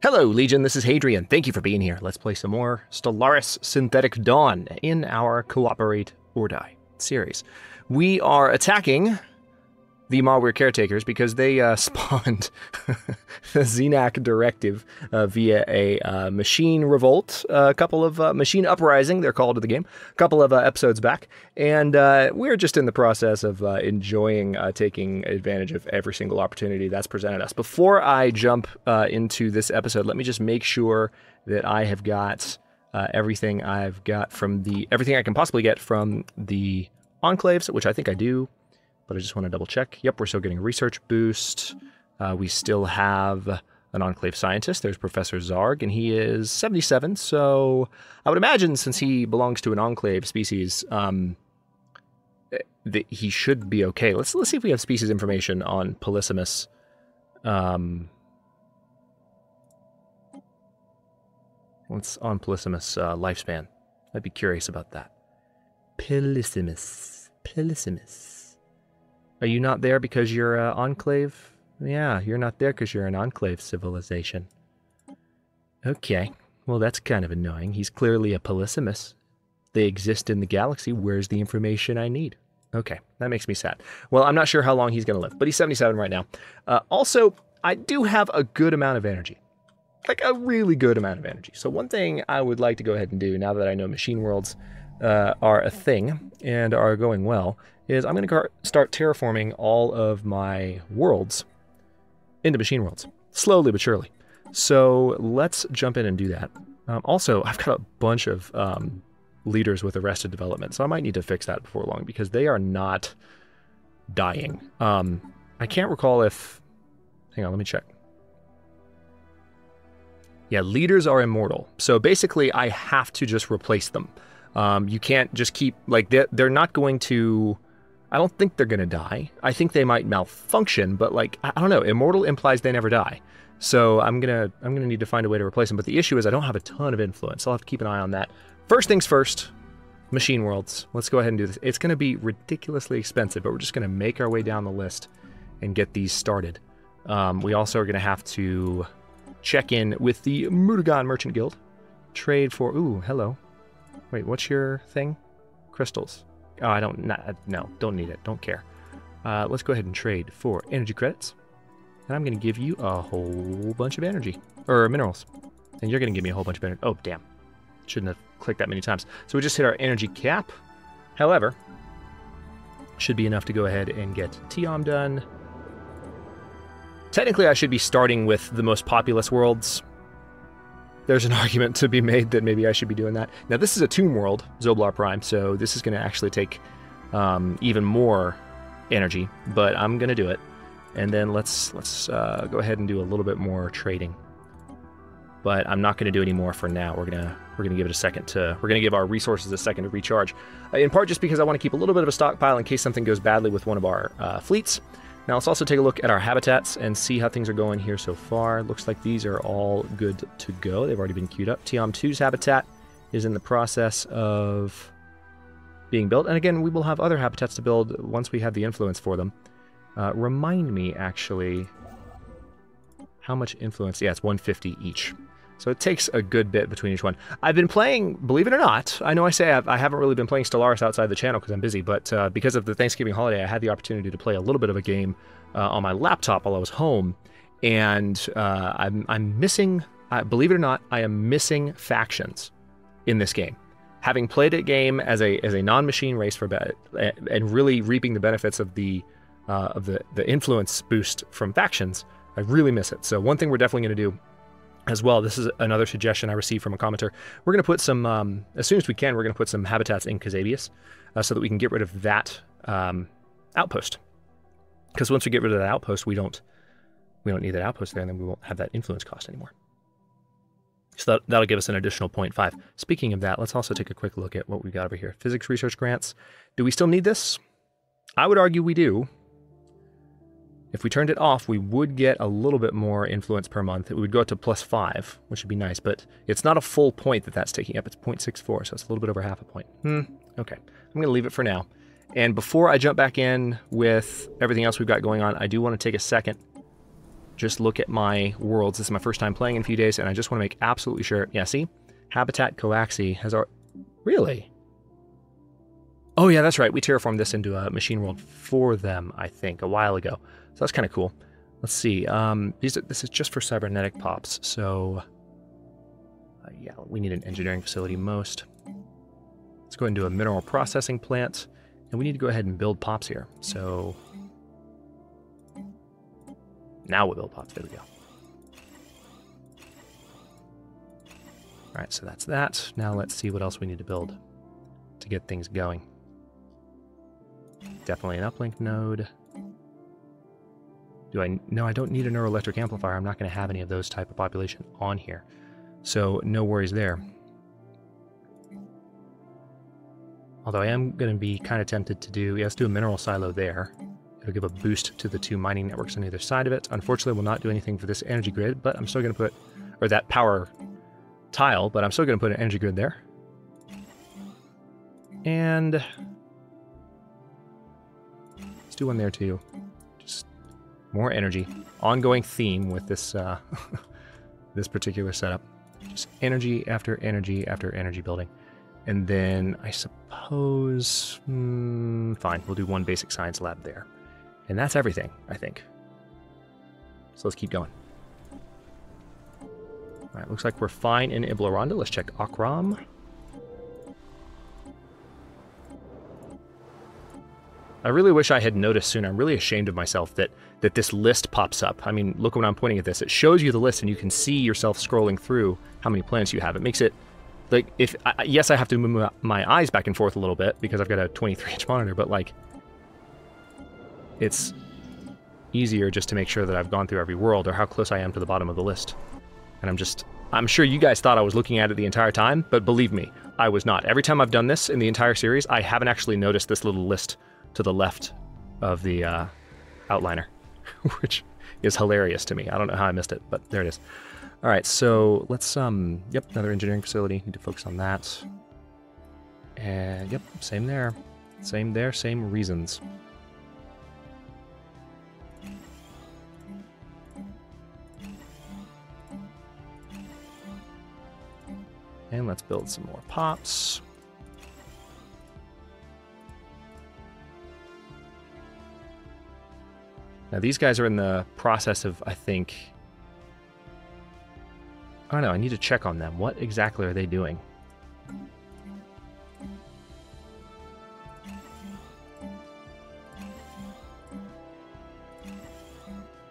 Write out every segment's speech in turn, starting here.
Hello, Legion, this is Hadrian. Thank you for being here. Let's play some more Stellaris Synthetic Dawn in our Cooperate or Die series. We are attacking the Maweer caretakers because they spawned the Xenac directive via a machine revolt, a couple of machine uprising, they're called in the game, a couple of episodes back, and we're just in the process of enjoying taking advantage of every single opportunity that's presented us. Before I jump into this episode, let me just make sure that I have got everything I've got from everything I can possibly get from the enclaves, which I think I do. But I just want to double check. Yep, we're still getting a research boost. We still have an enclave scientist. There's Professor Zarg, and he is 77. So I would imagine since he belongs to an enclave species, that he should be okay. Let's see if we have species information on Polysimus. What's on Polysimus lifespan? I'd be curious about that. Polysimus. Are you not there because you're an enclave? Yeah, you're not there because you're an enclave civilization. Okay, well that's kind of annoying. He's clearly a Polysimus. They exist in the galaxy. Where's the information I need? Okay, that makes me sad. Well, I'm not sure how long he's going to live, but he's 77 right now. Also, I do have a good amount of energy. Like a really good amount of energy. So one thing I would like to go ahead and do, now that I know machine worlds are a thing and are going well, is I'm going to start terraforming all of my worlds into machine worlds, slowly but surely. So let's jump in and do that. Also, I've got a bunch of leaders with arrested development, so I might need to fix that before long because they are not dying. I can't recall if... Hang on, let me check. Yeah, leaders are immortal. So basically, I have to just replace them. You can't just keep... Like, they're not going to... I don't think they're going to die. I think they might malfunction, but like, I don't know. Immortal implies they never die. So I'm going to need to find a way to replace them. But the issue is I don't have a ton of influence. So I'll have to keep an eye on that. First things first, machine worlds. Let's go ahead and do this. It's going to be ridiculously expensive, but we're just going to make our way down the list and get these started. We also are going to have to check in with the Murgan Merchant Guild. Trade for... Ooh, hello. Wait, what's your thing? Crystals. Oh, I don't... No, don't need it. Don't care. Let's go ahead and trade for energy credits. And I'm going to give you a whole bunch of energy. Or minerals. And you're going to give me a whole bunch of energy. Oh, damn. Shouldn't have clicked that many times. So we just hit our energy cap. However, should be enough to go ahead and get Tiom done. Technically, I should be starting with the most populous worlds. There's an argument to be made that maybe I should be doing that. Now, this is a tomb world, Zoblar Prime, so this is going to actually take even more energy, but I'm going to do it. And then let's go ahead and do a little bit more trading. But I'm not going to do any more for now. We're gonna give it a second to... We're going to give our resources a second to recharge. In part just because I want to keep a little bit of a stockpile in case something goes badly with one of our fleets. Now let's also take a look at our habitats and see how things are going here so far. Looks like these are all good to go. They've already been queued up. Tiom 2's habitat is in the process of being built. And again, we will have other habitats to build once we have the influence for them. Remind me, actually, how much influence? Yeah, it's 150 each. So it takes a good bit between each one. I've been playing, believe it or not, I know I say I haven't really been playing Stellaris outside the channel because I'm busy, but because of the Thanksgiving holiday, I had the opportunity to play a little bit of a game on my laptop while I was home, and I'm missing, believe it or not, I am missing factions in this game. Having played a game as a non-machine race for and really reaping the benefits of the influence boost from factions, I really miss it. So one thing we're definitely going to do as well, this is another suggestion I received from a commenter. We're going to put some, as soon as we can, we're going to put some habitats in Casabius so that we can get rid of that outpost. Because once we get rid of that outpost, we don't need that outpost there, and then we won't have that influence cost anymore. So that'll give us an additional 0.5. Speaking of that, let's also take a quick look at what we got over here. Physics research grants. Do we still need this? I would argue we do. If we turned it off, we would get a little bit more influence per month. It would go up to +5, which would be nice, but it's not a full point that's taking up. It's 0.64, so it's a little bit over half a point. Okay, I'm going to leave it for now. And before I jump back in with everything else we've got going on, I do want to take a second just look at my worlds. This is my first time playing in a few days, and I just want to make absolutely sure. Yeah, see? Habitat Coaxi has our... Really? Oh yeah, that's right. We terraformed this into a machine world for them, I think, a while ago. So that's kind of cool. Let's see. This is just for cybernetic pops, so... yeah, we need an engineering facility most. Let's go ahead and do a mineral processing plant, and we need to go ahead and build pops here. So... now we'll build pops. There we go. Alright, so that's that. Now let's see what else we need to build to get things going. Definitely an uplink node. No, I don't need a neuroelectric amplifier. I'm not going to have any of those type of population on here. So no worries there. Although I am going to be kind of tempted to do... yeah, let's do a mineral silo there. It'll give a boost to the two mining networks on either side of it. Unfortunately, we'll not do anything for this energy grid, but I'm still going to put... or that power tile, but I'm still going to put an energy grid there. And... let's do one there too. Just more energy. Ongoing theme with this this particular setup. Just energy after energy after energy building. And then I suppose... fine, we'll do one basic science lab there. And that's everything, I think. So let's keep going. Alright, looks like we're fine in Iblaranda. Let's check Akram. I really wish I had noticed sooner. I'm really ashamed of myself that this list pops up. I mean, look when I'm pointing at this. It shows you the list and you can see yourself scrolling through how many planets you have. It makes it, like, if yes, I have to move my eyes back and forth a little bit because I've got a 23-inch monitor, but, like, it's easier just to make sure that I've gone through every world or how close I am to the bottom of the list. And I'm sure you guys thought I was looking at it the entire time, but believe me, I was not. Every time I've done this in the entire series, I haven't actually noticed this little list to the left of the outliner, which is hilarious to me. I don't know how I missed it, but there it is. All right, so let's, yep, another engineering facility. Need to focus on that. And, yep, same there. Same there, same reasons. And let's build some more pops. Now these guys are in the process of, I think... I don't know, I need to check on them. What exactly are they doing? I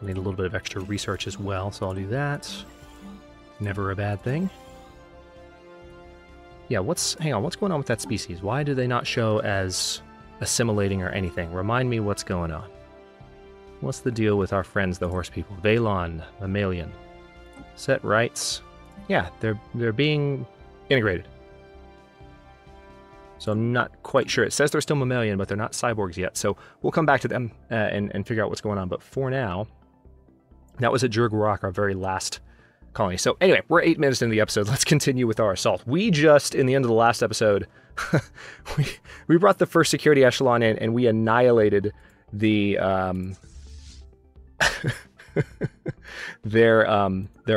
need a little bit of extra research as well, so I'll do that. Never a bad thing. Yeah, hang on, what's going on with that species? Why do they not show as assimilating or anything? Remind me what's going on. What's the deal with our friends, the horse people? Valon, mammalian. Set rights. Yeah, they're being integrated. So I'm not quite sure. It says they're still mammalian, but they're not cyborgs yet. So we'll come back to them and figure out what's going on. But for now, that was at Jurg Rock, our very last colony. So anyway, we're 8 minutes into the episode. Let's continue with our assault. We just, in the end of the last episode, we brought the first security echelon in and we annihilated the their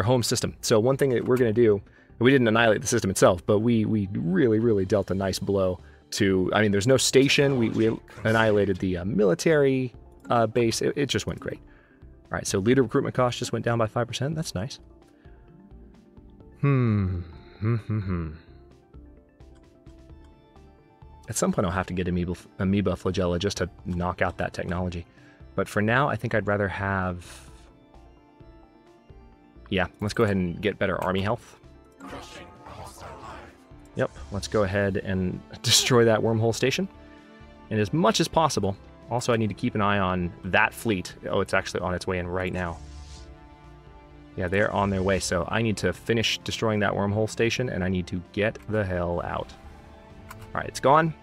home system. So one thing that we're going to do, we didn't annihilate the system itself, but we really, really dealt a nice blow to, I mean, there's no station. We annihilated the military base. It just went great. All right, so leader recruitment cost just went down by 5%. That's nice. At some point I'll have to get amoeba flagella just to knock out that technology. But for now, I think I'd rather have... yeah, let's go ahead and get better army health. Yep, let's go ahead and destroy that wormhole station. And as much as possible, also I need to keep an eye on that fleet. Oh, it's actually on its way in right now. Yeah, they're on their way, so I need to finish destroying that wormhole station, and I need to get the hell out. All right, it's gone.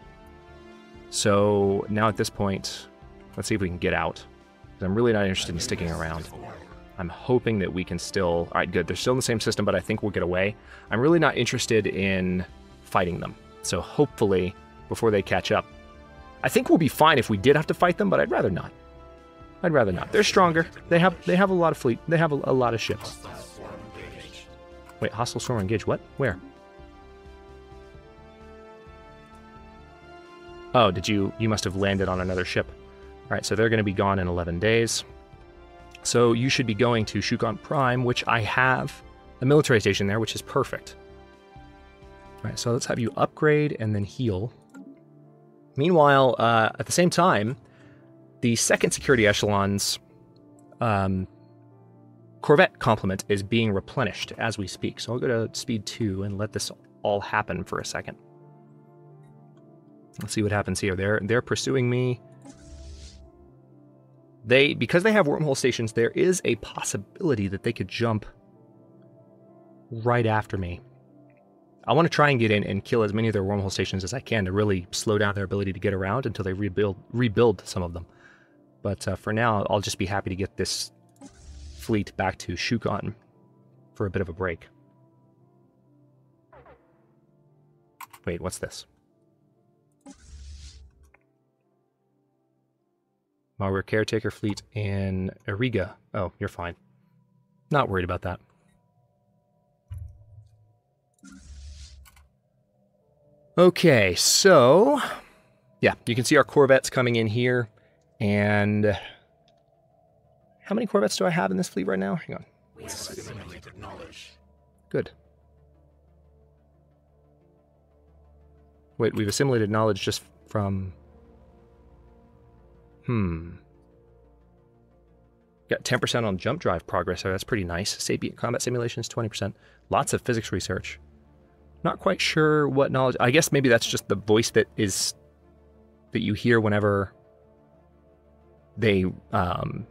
So now at this point, let's see if we can get out. Because I'm really not interested in sticking around. I'm hoping that we can still... all right, good. They're still in the same system, but I think we'll get away. I'm really not interested in fighting them. So hopefully, before they catch up... I think we'll be fine if we did have to fight them, but I'd rather not. I'd rather not. They're stronger. They have a lot of fleet. They have a lot of ships. Wait, hostile swarm engage. What? Where? Oh, did you must have landed on another ship. All right, so they're going to be gone in 11 days. So you should be going to Shukon Prime, which I have a military station there, which is perfect. All right, so let's have you upgrade and then heal. Meanwhile, at the same time, the second security echelon's Corvette complement is being replenished as we speak. So I'll go to speed 2 and let this all happen for a second. Let's see what happens here. They're pursuing me. Because they have wormhole stations, there is a possibility that they could jump right after me. I want to try and get in and kill as many of their wormhole stations as I can to really slow down their ability to get around until they rebuild some of them. But for now, I'll just be happy to get this fleet back to Shukon for a bit of a break. Wait, what's this? Maweer caretaker fleet in Eriga. Oh, you're fine. Not worried about that. Okay, so yeah, you can see our Corvettes coming in here. And how many Corvettes do I have in this fleet right now? Hang on. Good. Wait, we've assimilated knowledge just from... Got 10% on jump drive progress, so that's pretty nice. Sapient combat simulations, 20%. Lots of physics research. Not quite sure what knowledge... I guess maybe that's just the voice that you hear whenever they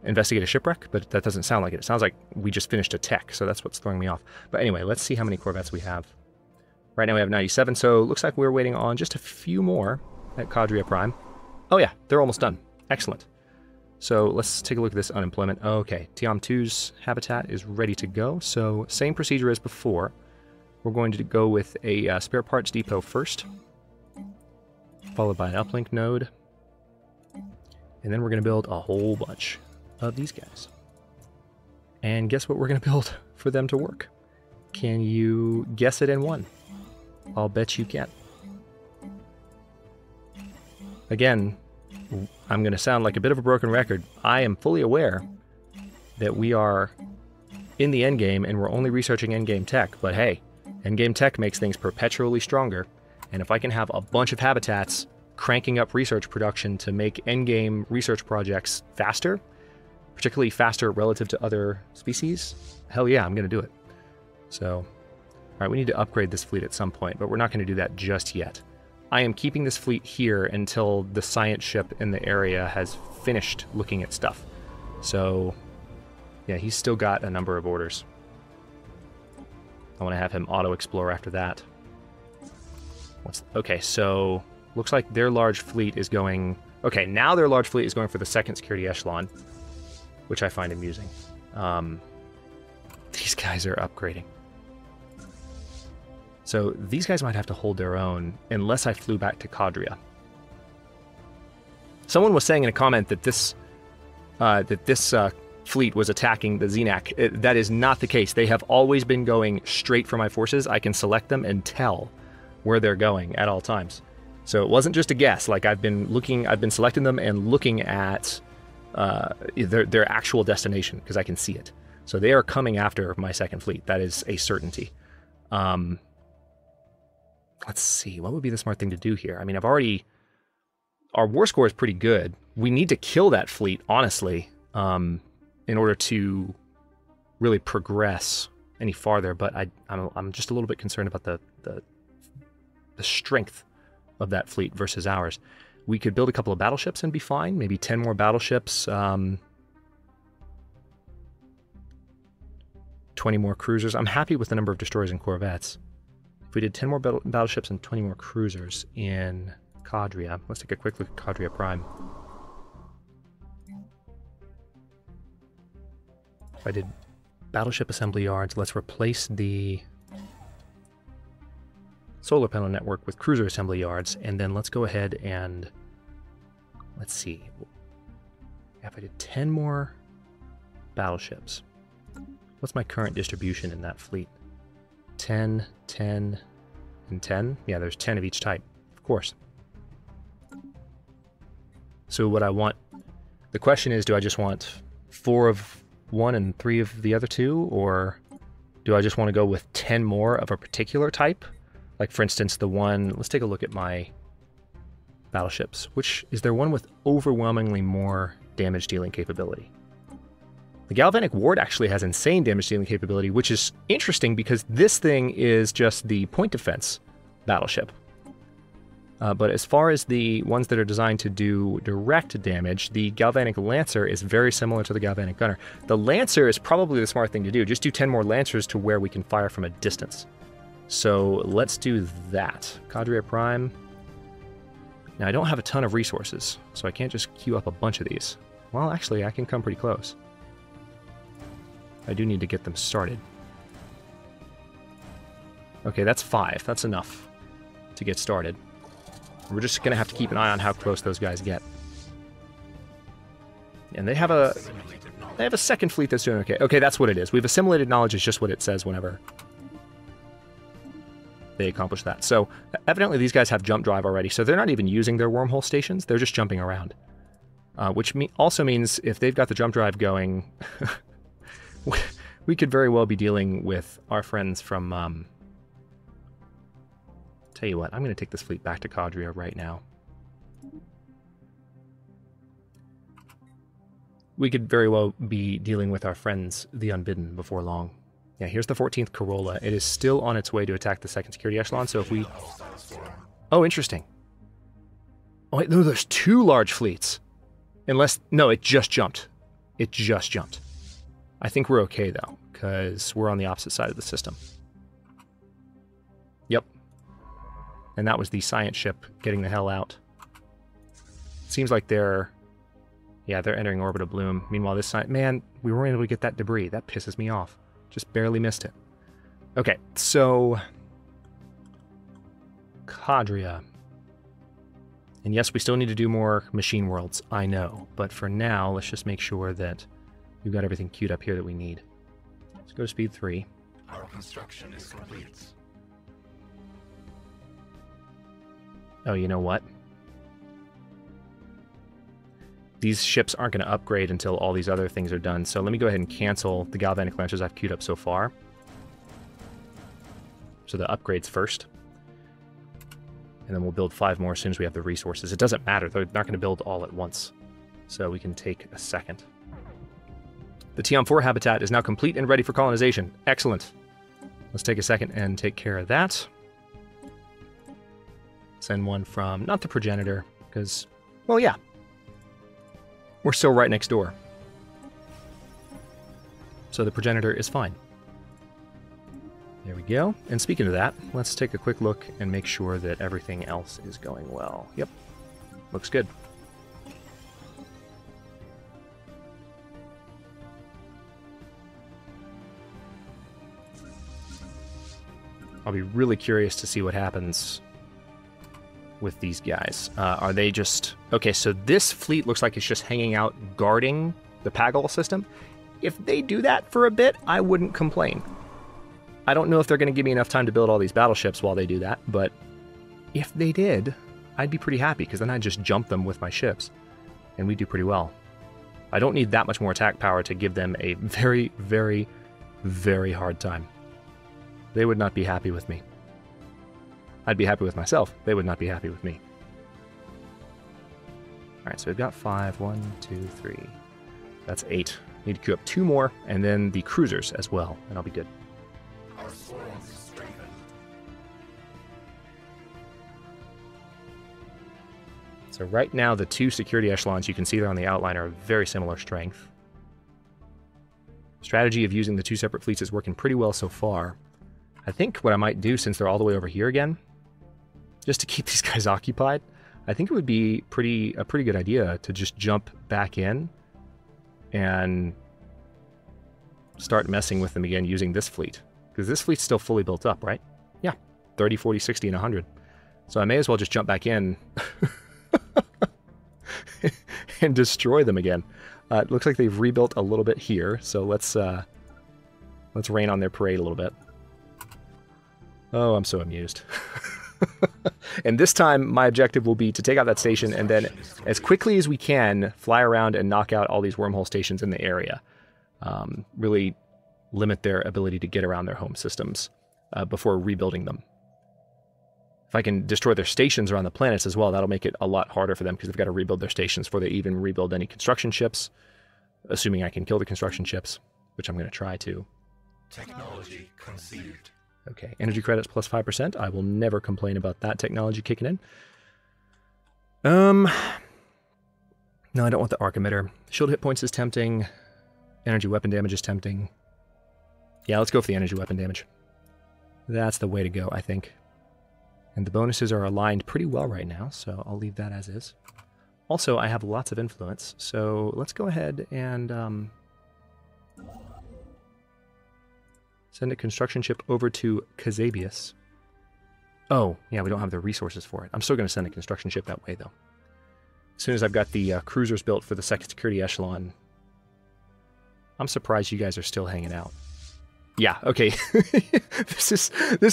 investigate a shipwreck, but that doesn't sound like it. It sounds like we just finished a tech, so that's what's throwing me off. But anyway, let's see how many Corvettes we have. Right now we have 97, so it looks like we're waiting on just a few more at Hadrian Prime. Oh yeah, they're almost done. Excellent. So let's take a look at this unemployment. Okay, Tiam 2's habitat is ready to go, so same procedure as before. We're going to go with a spare parts depot first, followed by an uplink node, and then we're going to build a whole bunch of these guys. And guess what we're going to build for them to work? Can you guess it in one? I'll bet you can. Again, I'm going to sound like a bit of a broken record. I am fully aware that we are in the endgame and we're only researching endgame tech, but hey, endgame tech makes things perpetually stronger, and if I can have a bunch of habitats cranking up research production to make endgame research projects faster, particularly faster relative to other species, hell yeah, I'm going to do it. So, all right, we need to upgrade this fleet at some point, but we're not going to do that just yet. I am keeping this fleet here until the science ship in the area has finished looking at stuff. So, yeah, he's still got a number of orders. I want to have him auto-explore after that. Okay, so looks like their large fleet is going... Okay, now their large fleet is going for the second security echelon, which I find amusing. These guys are upgrading. So these guys might have to hold their own unless I flew back to Hadrian. Someone was saying in a comment that this fleet was attacking the Xenac. That is not the case. They have always been going straight for my forces. I can select them and tell where they're going at all times. So it wasn't just a guess. Like I've been selecting them and looking at their actual destination because I can see it. So they are coming after my second fleet. That is a certainty. Let's see, what would be the smart thing to do here? I mean, our war score is pretty good. We need to kill that fleet, honestly, in order to really progress any farther. But I'm just a little bit concerned about the strength of that fleet versus ours. We could build a couple of battleships and be fine. Maybe 10 more battleships, 20 more cruisers. I'm happy with the number of destroyers and corvettes. If we did 10 more battleships and 20 more cruisers in Hadrian, let's take a quick look at Hadrian Prime. If I did battleship assembly yards, let's replace the solar panel network with cruiser assembly yards, and then let's go ahead and let's see. If I did 10 more battleships, what's my current distribution in that fleet? 10, 10, and 10? Yeah, there's 10 of each type, of course. So what I want, the question is, do I just want 4 of one and 3 of the other two, or do I just want to go with 10 more of a particular type? Like, for instance, the one, let's take a look at my battleships. Which, is there one with overwhelmingly more damage dealing capability? The Galvanic Ward actually has insane damage dealing capability, which is interesting because this thing is just the point defense battleship. But as far as the ones that are designed to do direct damage, the Galvanic Lancer is very similar to the Galvanic Gunner. The Lancer is probably the smart thing to do. Just do 10 more Lancers to where we can fire from a distance. So let's do that. Cadre Prime. Now I don't have a ton of resources, so I can't just queue up a bunch of these. Well, actually, I can come pretty close. I do need to get them started. Okay, that's 5. That's enough to get started. We're just going to have to keep an eye on how close those guys get. And they have a second fleet that's doing okay. Okay, that's what it is. We've assimilated knowledge is just what it says whenever they accomplish that. So evidently these guys have jump drive already, so they're not even using their wormhole stations. They're just jumping around. Which also means if they've got the jump drive going, we could very well be dealing with our friends from... Tell you what, I'm going to take this fleet back to Cadria right now. We could very well be dealing with our friends, the Unbidden, before long. Yeah, here's the 14th Corolla. It is still on its way to attack the 2nd Security Echelon, so if we... Oh, interesting. Oh, wait, no, there's 2 large fleets. Unless... No, it just jumped. It just jumped. I think we're okay, though, because we're on the opposite side of the system. Yep. And that was the science ship getting the hell out. Seems like they're... Yeah, they're entering orbit of Bloom. Meanwhile, this side... Man, we weren't able to get that debris. That pisses me off. Just barely missed it. Okay, so... Cadria. And yes, we still need to do more machine worlds, I know. But for now, let's just make sure that we've got everything queued up here that we need. Let's go to speed 3. Our construction is complete. Oh, you know what? These ships aren't going to upgrade until all these other things are done, so let me go ahead and cancel the Galvanic Lancers I've queued up so far. So the upgrades first. And then we'll build 5 more as soon as we have the resources. It doesn't matter, they're not going to build all at once. So we can take a second. The Tian-4 habitat is now complete and ready for colonization. Excellent. Let's take a second and take care of that. Send one from, not the progenitor, because, well, yeah. We're still right next door. So the progenitor is fine. There we go. And speaking of that, let's take a quick look and make sure that everything else is going well. Yep. Looks good. I'll be really curious to see what happens with these guys. Are they just... Okay, so this fleet looks like it's just hanging out guarding the Pagol system. If they do that for a bit, I wouldn't complain. I don't know if they're going to give me enough time to build all these battleships while they do that, but if they did, I'd be pretty happy, because then I'd just jump them with my ships, and we'd do pretty well. I don't need that much more attack power to give them a very, very, very hard time. They would not be happy with me. I'd be happy with myself. They would not be happy with me. Alright, so we've got 5. 1, 2, 3. That's 8. Need to queue up 2 more, and then the cruisers as well, and I'll be good. Our swords strengthened. So right now, the 2 security echelons you can see there on the outline are very similar strength. Strategy of using the 2 separate fleets is working pretty well so far. I think what I might do, since they're all the way over here again, just to keep these guys occupied, I think it would be a pretty good idea to just jump back in and start messing with them again using this fleet. Because this fleet's still fully built up, right? Yeah, 30, 40, 60, and 100. So I may as well just jump back in and destroy them again. It looks like they've rebuilt a little bit here, so let's rain on their parade a little bit. Oh, I'm so amused. And this time, my objective will be to take out that station and then, as quickly as we can, fly around and knock out all these wormhole stations in the area. Really limit their ability to get around their home systems before rebuilding them. If I can destroy their stations around the planets as well, that'll make it a lot harder for them because they've got to rebuild their stations before they even rebuild any construction ships, assuming I can kill the construction ships, which I'm going to try to. Technology conceived. Okay, energy credits plus 5%. I will never complain about that technology kicking in. No, I don't want the arc emitter. Shield hit points is tempting. Energy weapon damage is tempting. Yeah, let's go for the energy weapon damage. That's the way to go, I think. And the bonuses are aligned pretty well right now, so I'll leave that as is. Also, I have lots of influence, so let's go ahead and send a construction ship over to Casabius. Oh, yeah, we don't have the resources for it. I'm still going to send a construction ship that way, though. As soon as I've got the cruisers built for the second security echelon, I'm surprised you guys are still hanging out. Yeah, okay. This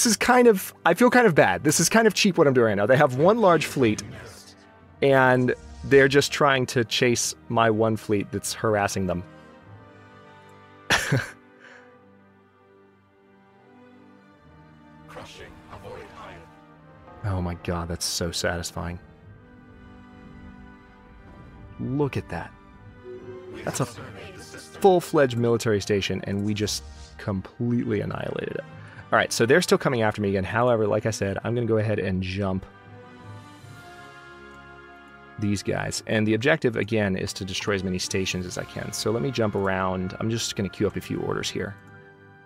is kind of... I feel kind of bad. This is kind of cheap what I'm doing right now. They have one large fleet, and they're just trying to chase my one fleet that's harassing them. Crushing. Avoid iron. Oh my god, that's so satisfying. Look at that. That's a full-fledged military station, and we just completely annihilated it. Alright, so they're still coming after me again. However, like I said, I'm going to go ahead and jump these guys. And the objective, again, is to destroy as many stations as I can. So let me jump around. I'm just going to queue up a few orders here,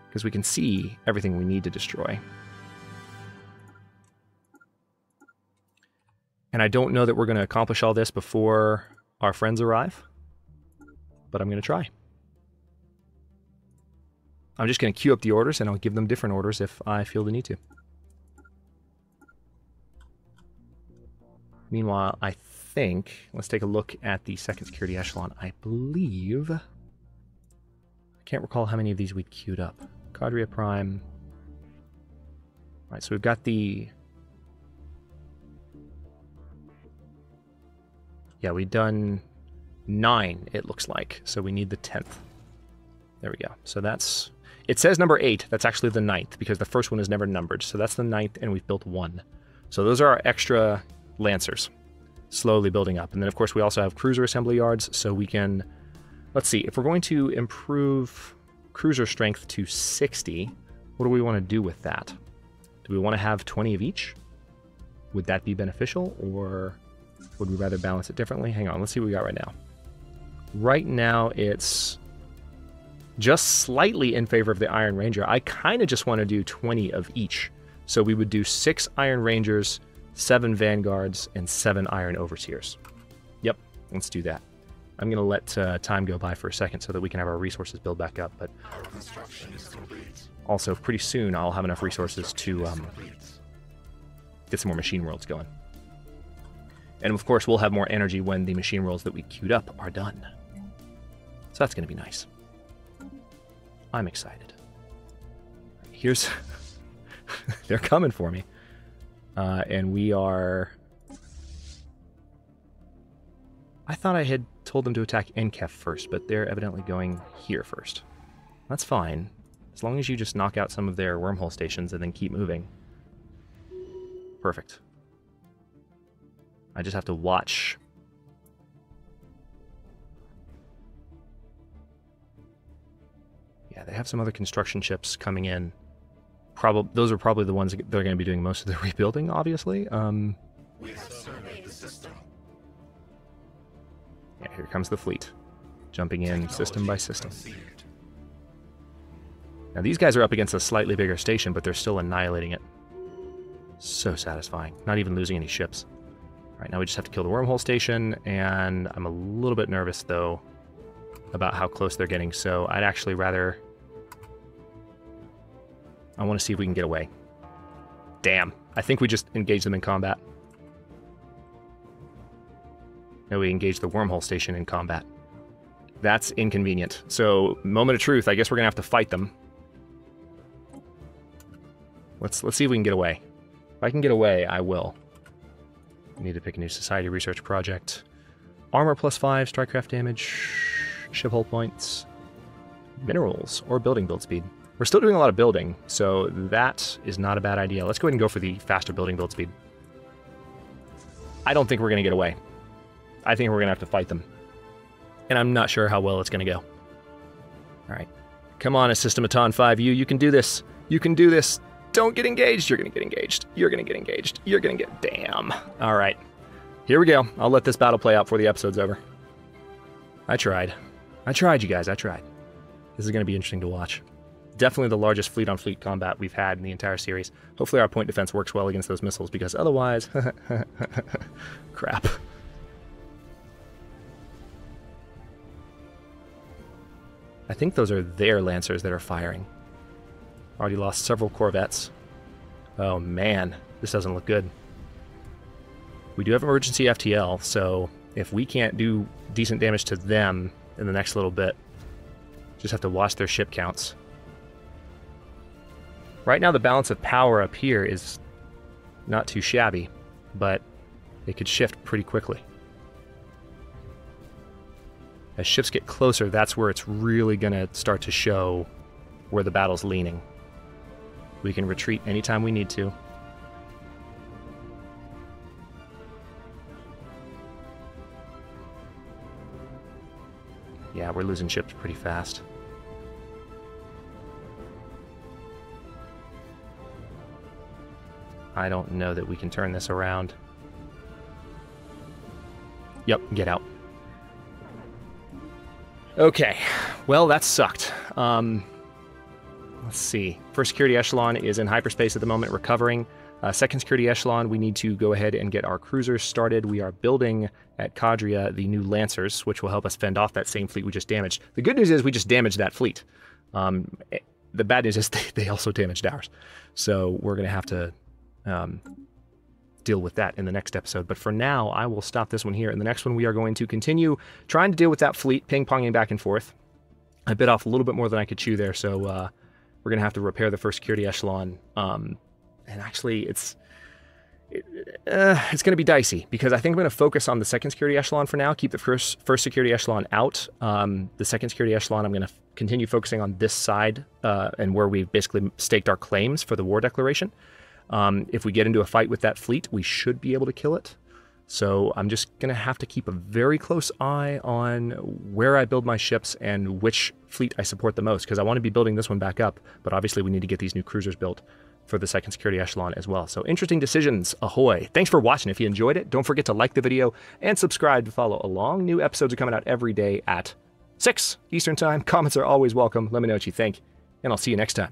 because we can see everything we need to destroy. And I don't know that we're going to accomplish all this before our friends arrive, but I'm going to try. I'm just going to queue up the orders, and I'll give them different orders if I feel the need to. Meanwhile, I think, let's take a look at the second security echelon. I believe, I can't recall how many of these we'd queued up. Cadria Prime. All right, so we've got the... Yeah, we've done 9, it looks like. So we need the 10th. There we go. So that's... It says number 8. That's actually the 9th, because the first one is never numbered. So that's the 9th, and we've built 1. So those are our extra Lancers, slowly building up. And then, of course, we also have cruiser assembly yards, so we can... Let's see. If we're going to improve cruiser strength to 60, what do we want to do with that? Do we want to have 20 of each? Would that be beneficial, or would we rather balance it differently? Hang on, let's see what we got right now. Right now, it's just slightly in favor of the Iron Ranger. I kind of just want to do 20 of each. So we would do 6 Iron Rangers, 7 Vanguards, and 7 Iron Overseers. Yep, let's do that. I'm going to let time go by for a second so that we can have our resources build back up. But Our construction is complete. also, pretty soon, I'll have enough resources to get some more machine worlds going. And of course, we'll have more energy when the machine worlds that we queued up are done. So that's going to be nice. I'm excited. Here's... They're coming for me. And we are... I thought I had told them to attack Enkef first, but they're evidently going here first. That's fine. As long as you just knock out some of their wormhole stations and then keep moving. Perfect. I just have to watch. Yeah, they have some other construction ships coming in. Those are probably the ones that are going to be doing most of the rebuilding, obviously. We have surveyed the system. Yeah, here comes the fleet. Jumping in system by system. Conceived. Now these guys are up against a slightly bigger station, but they're still annihilating it. So satisfying. Not even losing any ships. Alright, now we just have to kill the wormhole station, and I'm a little bit nervous, though, about how close they're getting, so I'd actually rather... I want to see if we can get away. Damn. I think we just engaged them in combat. and we engage the wormhole station in combat. That's inconvenient. So, moment of truth, I guess we're going to have to fight them. Let's see if we can get away. If I can get away, I will. I need to pick a new society research project. Armor +5, strikecraft damage, ship hull points, minerals, or building build speed. We're still doing a lot of building, so that is not a bad idea. Let's go ahead and go for the faster building build speed. I don't think we're going to get away. I think we're going to have to fight them. And I'm not sure how well it's going to go. All right. Come on, Systematon 5U. You can do this. You can do this. Don't get engaged. You're going to get engaged. You're going to get engaged. You're going to get... Damn. All right. Here we go. I'll let this battle play out before the episode's over. I tried. I tried, you guys. I tried. This is going to be interesting to watch. Definitely the largest fleet-on-fleet combat we've had in the entire series. Hopefully our point defense works well against those missiles, because otherwise... crap. I think those are their Lancers that are firing. Already lost several Corvettes. Oh man, this doesn't look good. We do have emergency FTL, so if we can't do decent damage to them in the next little bit, just have to watch their ship counts. Right now the balance of power up here is not too shabby, but it could shift pretty quickly. As ships get closer, that's where it's really going to start to show where the battle's leaning. We can retreat anytime we need to. Yeah, we're losing ships pretty fast. I don't know that we can turn this around. Yep, get out. Okay, well, that sucked. Let's see. First security echelon is in hyperspace at the moment, recovering. Second security echelon, we need to go ahead and get our cruisers started. We are building at Cadria the new Lancers, which will help us fend off that same fleet we just damaged. The good news is we just damaged that fleet. The bad news is they also damaged ours. So we're going to have to deal with that in the next episode. But for now, I will stop this one here. In the next one, we are going to continue trying to deal with that fleet, ping-ponging back and forth. I bit off a little bit more than I could chew there, so we're going to have to repair the first security echelon. And actually, it's going to be dicey, because I think I'm going to focus on the second security echelon for now, keep the first security echelon out. The second security echelon, I'm going to continue focusing on this side, and where we've basically staked our claims for the war declaration. If we get into a fight with that fleet, we should be able to kill it. So I'm just going to have to keep a very close eye on where I build my ships and which fleet I support the most, because I want to be building this one back up, but obviously we need to get these new cruisers built for the second security echelon as well. So interesting decisions, ahoy. Thanks for watching. If you enjoyed it, don't forget to like the video and subscribe to follow along. New episodes are coming out every day at 6 Eastern Time. Comments are always welcome. Let me know what you think, and I'll see you next time.